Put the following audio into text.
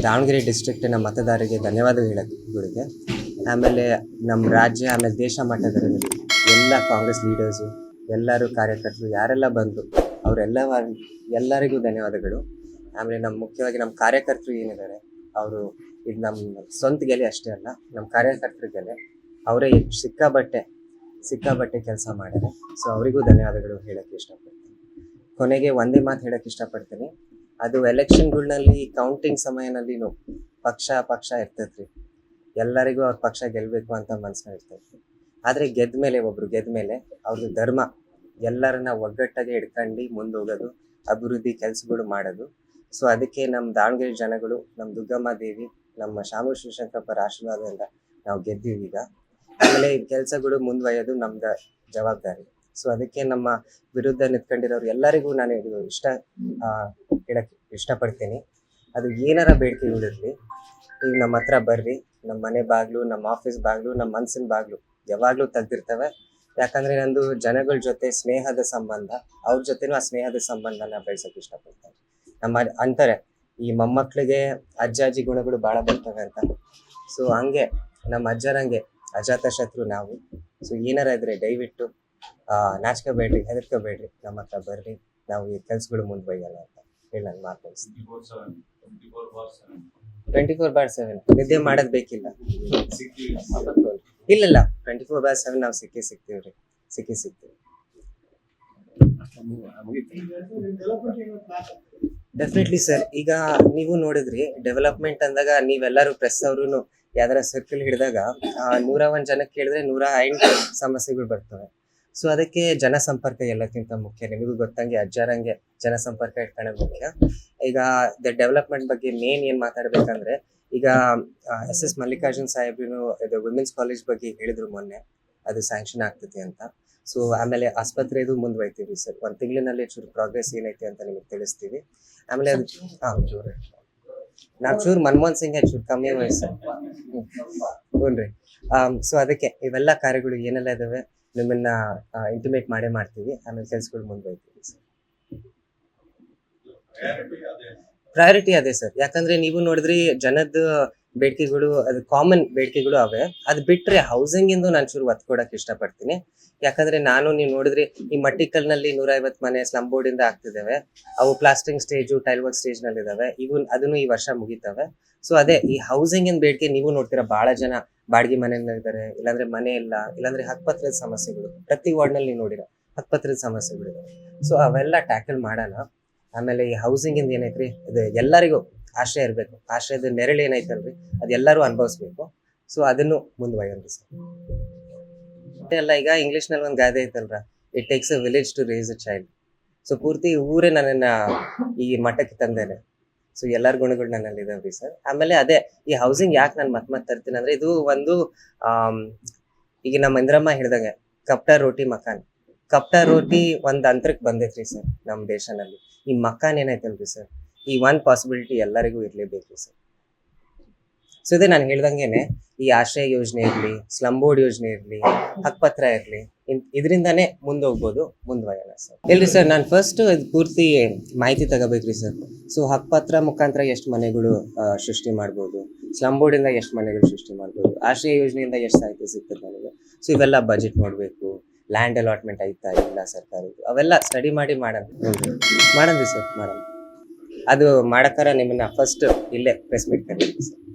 ದಾವಣಗೆರೆ ಡಿಸ್ಟ್ರಿಕ್ಟಿನ ಮತದಾರರಿಗೆ ಧನ್ಯವಾದ ಹೇಳೋಕ್ಕೆ, ಆಮೇಲೆ ನಮ್ಮ ರಾಜ್ಯ ಆಮೇಲೆ ದೇಶ ಮಟ್ಟದಲ್ಲಿ ಎಲ್ಲ ಕಾಂಗ್ರೆಸ್ ಲೀಡರ್ಸು, ಎಲ್ಲರೂ ಕಾರ್ಯಕರ್ತರು ಯಾರೆಲ್ಲ ಬಂದರು ಎಲ್ಲರಿಗೂ ಧನ್ಯವಾದಗಳು. ಆಮೇಲೆ ಮುಖ್ಯವಾಗಿ ನಮ್ಮ ಕಾರ್ಯಕರ್ತರು ಏನಿದ್ದಾರೆ ಅವರು ಇದು ನಮ್ಮ ಸ್ವಂತ ಗೆಲೆ ಅಷ್ಟೇ ಅಲ್ಲ, ನಮ್ಮ ಕಾರ್ಯಕರ್ತರ ಗೆಲೆ. ಅವರೇ ಸಿಕ್ಕಾಬಟ್ಟೆ ಕೆಲಸ ಮಾಡಿದ್ದಾರೆ. ಸೊ ಅವರಿಗೂ ಧನ್ಯವಾದಗಳು ಹೇಳೋಕ್ಕೆ ಇಷ್ಟಪಡ್ತೀನಿ. ಕೊನೆಗೆ ಒಂದೇ ಮಾತು ಹೇಳೋಕ್ಕೆ ಇಷ್ಟಪಡ್ತೀನಿ, ಅದು ಎಲೆಕ್ಷನ್ಗಳಲ್ಲಿ ಕೌಂಟಿಂಗ್ ಸಮಯನಲ್ಲಿನೂ ಪಕ್ಷ ಇರ್ತೈತ್ರಿ. ಎಲ್ಲರಿಗೂ ಅವ್ರ ಪಕ್ಷ ಗೆಲ್ಲಬೇಕು ಅಂತ ಮನಸ್ಸಿನಾಗ ಇರ್ತೈತಿ. ಆದರೆ ಒಬ್ರು ಗೆದ್ದ ಮೇಲೆ ಅವ್ರದ್ದು ಧರ್ಮ ಎಲ್ಲರನ್ನ ಒಗ್ಗಟ್ಟಾಗಿ ಹಿಡ್ಕೊಂಡು ಮುಂದೆ ಹೋಗೋದು, ಅಭಿವೃದ್ಧಿ ಕೆಲಸಗಳು ಮಾಡೋದು. ಸೊ ಅದಕ್ಕೆ ನಮ್ಮ ದಾವಣಗೆರೆ ಜನಗಳು, ನಮ್ಮ ದುರ್ಗಮ್ಮ ದೇವಿ, ನಮ್ಮ ಶಾಮೂರು ಶಿವಶಂಕರಪ್ಪರ ಆಶೀರ್ವಾದದಿಂದ ನಾವು ಗೆದ್ದೀವಿ ಈಗ. ಆಮೇಲೆ ಈ ಕೆಲಸಗಳು ಮುಂದುವರಿಯೋದು ನಮ್ದು ಜವಾಬ್ದಾರಿ. ಸೊ ಅದಕ್ಕೆ ನಮ್ಮ ವಿರುದ್ಧ ನಿಂತ್ಕೊಂಡಿರೋರು ಎಲ್ಲರಿಗೂ ನಾನು ಹೇಳಕ್ಕೆ ಇಷ್ಟಪಡ್ತೀನಿ. ಅದು ಏನಾರ ಬೇಡಿಕೆಗಳಿರಲಿ, ಈಗ ನಮ್ಮ ಹತ್ರ ಬರ್ರಿ, ನಮ್ಮ ಮನೆ ಬಾಗಿಲು, ನಮ್ಮ ಆಫೀಸ್ ಬಾಗಿಲು, ನಮ್ಮ ಮನಸ್ಸಿನ ಬಾಗಿಲು ಯಾವಾಗಲೂ ತೆಗ್ದಿರ್ತವೆ. ಯಾಕಂದರೆ ನಂದು ಜನಗಳ ಜೊತೆ ಸ್ನೇಹದ ಸಂಬಂಧ, ಅವ್ರ ಜೊತೆನೂ ಆ ಸ್ನೇಹದ ಸಂಬಂಧನ ಬೆಳೆಸೋಕೆ ಇಷ್ಟಪಡ್ತೀನಿ. ಅಂತಾರೆ ಈ ಮೊಮ್ಮಕ್ಕಳಿಗೆ ಅಜ್ಜಾಜಿ ಗುಣಗಳು ಭಾಳ ಬರ್ತವೆ ಅಂತ. ಸೊ ಹಂಗೆ ನಮ್ಮ ಅಜ್ಜರಂಗೆ ಅಜಾತ ಶತ್ರು ನಾವು. ಸೊ ಏನಾರ ಇದ್ರೆ ದಯವಿಟ್ಟು ನಾಚ್ಕೋಬೇಡ್ರಿ, ಹೆದರ್ಕೋಬೇಡ್ರಿ, ನಮ್ಮ ಹತ್ರ ಬರ್ರಿ, ನಾವು ಈ ಕೆಲ್ಸಗಳು ಮುಂದುವರಿಯಲ್ಲ ಅಂತ ಹೇಳಿ ನಾನು ಮಾತಾಡ್ತೀನಿ. 24/7 ನಿದ್ದೆ ಮಾಡೋದು ಬೇಕಿಲ್ಲ. ಇಲ್ಲ 24/7 ನಾವು ಸಿಗ್ತೀವ್ರಿ. Definitely sir. ಈಗ ನೀವು ನೋಡಿದ್ರಿ ಡೆವಲಪ್ಮೆಂಟ್ ಅಂದಾಗ ನೀವೆಲ್ಲರೂ ಪ್ರೆಸ್ ಅವ್ರು ಯಾವ್ದಾರ ಸರ್ಕಲ್ ಹಿಡಿದಾಗ 101 ಜನಕ್ಕೆ ಕೇಳಿದ್ರೆ 108 ಸಮಸ್ಯೆಗಳು ಬರ್ತವೆ. ಸೊ ಅದಕ್ಕೆ ಜನಸಂಪರ್ಕ ಎಲ್ಲಕ್ಕಿಂತ ಮುಖ್ಯ. ನಿಮಗೂ ಗೊತ್ತಂಗೆ ಅಜ್ಜಾರಂಗೆ ಜನಸಂಪರ್ಕ ಇಟ್ಕೊಳ್ಳೋದು ಮುಖ್ಯ. ಈಗ ಡೆವಲಪ್ಮೆಂಟ್ ಬಗ್ಗೆ ಮೇನ್ ಏನ್ ಮಾತಾಡ್ಬೇಕಂದ್ರೆ, ಈಗ SS ಮಲ್ಲಿಕಾರ್ಜುನ್ ಸಾಹೇಬ್ರು ಇದು ವುಮೆನ್ಸ್ ಕಾಲೇಜ್ ಬಗ್ಗೆ ಹೇಳಿದ್ರು ಮೊನ್ನೆ, ಅದು ಸ್ಯಾಂಕ್ಷನ್ ಆಗ್ತೈತಿ ಅಂತ. ಸೊ ಆಮೇಲೆ ಆಸ್ಪತ್ರೆದು ಮುಂದುವರಿತೀವಿ ಸರ್. 1 ತಿಂಗಳಿನಲ್ಲಿ ಚೂರು ಪ್ರೋಗ್ರೆಸ್ ಏನೈತಿ ಅಂತ ನಿಮಗೆ ತಿಳಿಸ್ತೀವಿ. ಆಮೇಲೆ ಚೂರು ಮನಮೋಹನ್ ಸಿಂಗ್ ಚೂರು ಕಮ್ಮಿ ವಯಸ್ಸು. ಹ್ಞೂನ್ರಿ. ಸೊ ಅದಕ್ಕೆ ಇವೆಲ್ಲ ಕಾರ್ಯಗಳು ಏನೆಲ್ಲ ಇದಾವೆ ನಿಮ್ಮನ್ನ ಇಂಟಿಮೇಟ್ ಮಾಡ್ತೀವಿ. ಆಮೇಲೆ ಕೆಲ್ಸಗಳು ಮುಂದುವರಿತೀವಿ ಸರ್. ಪ್ರಯಾರಿಟಿ ಅದೇ ಸರ್. ಯಾಕಂದ್ರೆ ನೀವು ನೋಡಿದ್ರಿ ಜನದ ಬೇಡಿಕೆಗಳು, ಅದು ಕಾಮನ್ ಬೇಡಿಕೆಗಳು ಅವೆ. ಅದು ಬಿಟ್ರೆ ಹೌಸಿಂಗ್ ಇಂದು ನಾನು ಚೂರು ಒತ್ತು ಕೊಡಕ್ಕೆ ಇಷ್ಟಪಡ್ತೀನಿ. ಯಾಕಂದ್ರೆ ನೀವು ನೋಡಿದ್ರಿ ಈ ಮಟ್ಟಿಕಲ್ನಲ್ಲಿ 150 ಮನೆ ಸ್ಲಮ್ ಬೋರ್ಡ್ ಇಂದ ಆಗ್ತಿದ್ದಾವೆ. ಅವು plastering stage, tile work stage ನಲ್ಲಿ ಇದಾವೆ. ಅದನ್ನು ಈ ವರ್ಷ ಮುಗಿತವೆ. ಸೊ ಅದೇ ಈ ಹೌಸಿಂಗ್ ಇನ್ ಬೇಡಿಕೆ ನೀವು ನೋಡ್ತೀರಾ, ಬಹಳ ಜನ ಬಾಡಿಗೆ ಮನೆಯಲ್ಲಿದ್ದಾರೆ, ಇಲ್ಲಾಂದ್ರೆ ಮನೆ ಇಲ್ಲ, ಇಲ್ಲಾಂದ್ರೆ ಹಕ್ಕುಪತ್ರದ ಸಮಸ್ಯೆಗಳು ಪ್ರತಿ ವಾರ್ಡ್ ನಲ್ಲಿ ನೀವು ನೋಡಿರ ಹಕ್ಕುಪತ್ರದ ಸಮಸ್ಯೆಗಳಿದೆ. ಸೊ ಅವೆಲ್ಲ ಟ್ಯಾಕಲ್ ಮಾಡೋಣ. ಆಮೇಲೆ ಈ ಹೌಸಿಂಗ್ ಇಂದ ಏನೈತ್ರಿ, ಇದು ಎಲ್ಲರಿಗೂ ಆಶ್ರಯ ಇರಬೇಕು. ಆಶ್ರಯದ ನೆರಳು ಏನೈತಲ್ರಿ ಅದೆಲ್ಲರೂ ಅನುಭವಿಸ್ಬೇಕು. ಸೊ ಅದನ್ನು ಮುಂದುವರಿಯೋಣ ಸರ್. ಎಲ್ಲ ಈಗ ಇಂಗ್ಲಿಷ್ ನಲ್ಲಿ ಒಂದು ಗಾದೆ ಐತಲ್ರ, it takes a village to raise a child. So ಪೂರ್ತಿ ಊರೇ ನನ್ನನ್ನ ಈ ಮಟ್ಟಕ್ಕೆ ತಂದೇನೆ. ಸೊ ಎಲ್ಲಾರ ಗುಣಗಳು ನನ್ನಲ್ಲಿ ಇದಾವ್ರಿ ಸರ್. ಆಮೇಲೆ ಅದೇ ಈ ಹೌಸಿಂಗ್ ಯಾಕೆ ನಾನು ಮತ್ತೆ ತರ್ತೀನಿ ಅಂದ್ರೆ, ಇದು ಒಂದು ಈಗ ನಮ್ಮ ಇಂದ್ರಮ್ಮ ಹೇಳ್ದಂಗೆ ಕಪ್ಟಾ ರೋಟಿ ಮಕಾನ್. ಕಪ್ಟಾ ರೋಟಿ ಒಂದ್ ಅಂತರಕ್ಕೆ ಬಂದೈತ್ರಿ ಸರ್ ನಮ್ಮ ದೇಶನಲ್ಲಿ. ಈ ಮಕಾನ್ ಏನೈತಲ್ರಿ ಸರ್, ಈ ಒಂದ್ ಪಾಸಿಬಿಲಿಟಿ ಎಲ್ಲರಿಗೂ ಇರ್ಲೇಬೇಕ್ರಿ ಸರ್. ಸೊ ಇದೇ ನಾನು ಹೇಳ್ದಂಗೆನೆ ಈ ಆಶ್ರಯ ಯೋಜನೆ ಇರ್ಲಿ, ಸ್ಲಮ್ ಬೋರ್ಡ್ ಯೋಜನೆ ಇರ್ಲಿ, ಹಕ್ಕುಪತ್ರ ಇರ್ಲಿ, ಇದರಿಂದಾನೇ ಮುಂದೋಗ್ಬೋದು, ಮುಂದುವರಿಯೋಣ ಸರ್. ಇಲ್ರಿ ಸರ್, ನಾನು ಫಸ್ಟ್ ಪೂರ್ತಿ ಮಾಹಿತಿ ತಗೋಬೇಕ್ರಿ ಸರ್. ಸೊ ಹಕ್ಕುಪತ್ರ ಮುಖಾಂತರ ಎಷ್ಟು ಮನೆಗಳು ಸೃಷ್ಟಿ ಮಾಡ್ಬೋದು, ಸ್ಲಮ್ ಬೋರ್ಡ್ ಇಂದ ಎಷ್ಟು ಮನೆಗಳು ಸೃಷ್ಟಿ ಮಾಡ್ಬೋದು, ಆಶ್ರಯ ಯೋಜನೆಯಿಂದ ಎಷ್ಟು ಸಾಹಿತ್ಯ ಸಿಗ್ತದೆ ನನಗೆ. ಸೊ ಇವೆಲ್ಲ ಬಜೆಟ್ ನೋಡ್ಬೇಕು, ಲ್ಯಾಂಡ್ ಅಲಾಟ್ಮೆಂಟ್ ಆಯ್ತಾ ಇಲ್ಲ ಸರ್ಕಾರದ್ದು, ಅವೆಲ್ಲ ಸ್ಟಡಿ ಮಾಡಿ ಮಾಡೋಣ ಸರ್. ಮಾಡೋಣ. ಅದು ಮಾಡಕ್ಕಾರ ನಿಮ್ಮನ್ನ ಫಸ್ಟ್ ಇಲ್ಲೇ ಪ್ರೆಸ್ ಮೀಟ್ ಕರೀತೀವಿ ಸರ್.